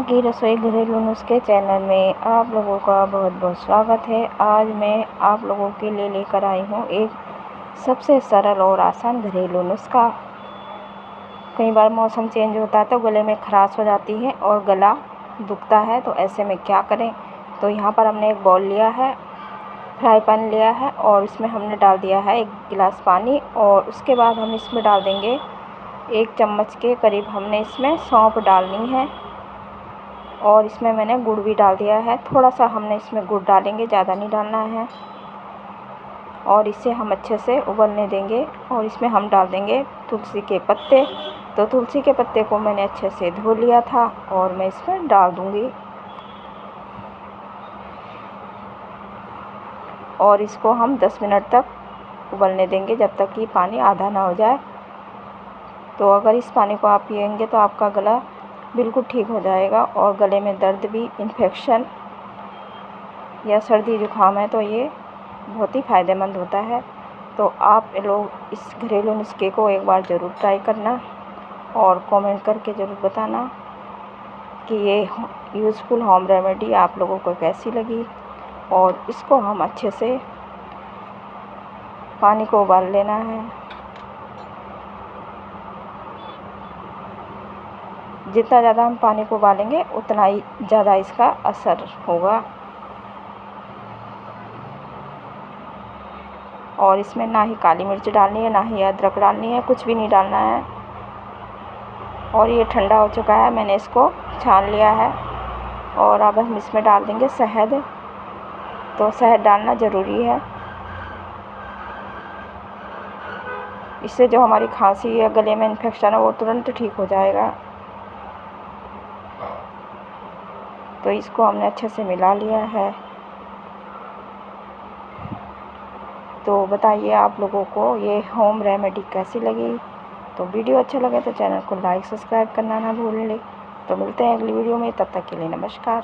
माँ की रसोई घरेलू नुस्खे चैनल में आप लोगों का बहुत बहुत स्वागत है। आज मैं आप लोगों के लिए लेकर आई हूँ एक सबसे सरल और आसान घरेलू नुस्खा। कई बार मौसम चेंज होता है तो गले में खराश हो जाती है और गला दुखता है, तो ऐसे में क्या करें। तो यहाँ पर हमने एक बाउल लिया है, फ्राई पैन लिया है और इसमें हमने डाल दिया है 1 गिलास पानी। और उसके बाद हम इसमें डाल देंगे 1 चम्मच के करीब हमने इसमें सौंफ डालनी है। और इसमें मैंने गुड़ भी डाल दिया है, थोड़ा सा हमने इसमें गुड़ डालेंगे, ज़्यादा नहीं डालना है। और इसे हम अच्छे से उबलने देंगे और इसमें हम डाल देंगे तुलसी के पत्ते। तो तुलसी के पत्ते को मैंने अच्छे से धो लिया था और मैं इसमें डाल दूँगी। और इसको हम 10 मिनट तक उबलने देंगे, जब तक कि पानी आधा ना हो जाए। तो अगर इस पानी को आप पिएंगे तो आपका गला बिल्कुल ठीक हो जाएगा। और गले में दर्द भी, इन्फेक्शन या सर्दी जुकाम है तो ये बहुत ही फ़ायदेमंद होता है। तो आप लोग इस घरेलू नुस्खे को एक बार ज़रूर ट्राई करना और कमेंट करके ज़रूर बताना कि ये यूज़फुल होम रेमेडी आप लोगों को कैसी लगी। और इसको हम अच्छे से पानी को उबाल लेना है। जितना ज़्यादा हम पानी को उबालेंगे उतना ही ज़्यादा इसका असर होगा। और इसमें ना ही काली मिर्च डालनी है, ना ही अदरक डालनी है, कुछ भी नहीं डालना है। और ये ठंडा हो चुका है, मैंने इसको छान लिया है। और अब हम इसमें डाल देंगे शहद। तो शहद डालना ज़रूरी है, इससे जो हमारी खांसी या गले में इन्फेक्शन है वो तुरंत ठीक हो जाएगा। तो इसको हमने अच्छे से मिला लिया है। तो बताइए आप लोगों को ये होम रेमेडी कैसी लगी। तो वीडियो अच्छा लगे तो चैनल को लाइक सब्सक्राइब करना ना भूलें। तो मिलते हैं अगली वीडियो में, तब तक के लिए नमस्कार।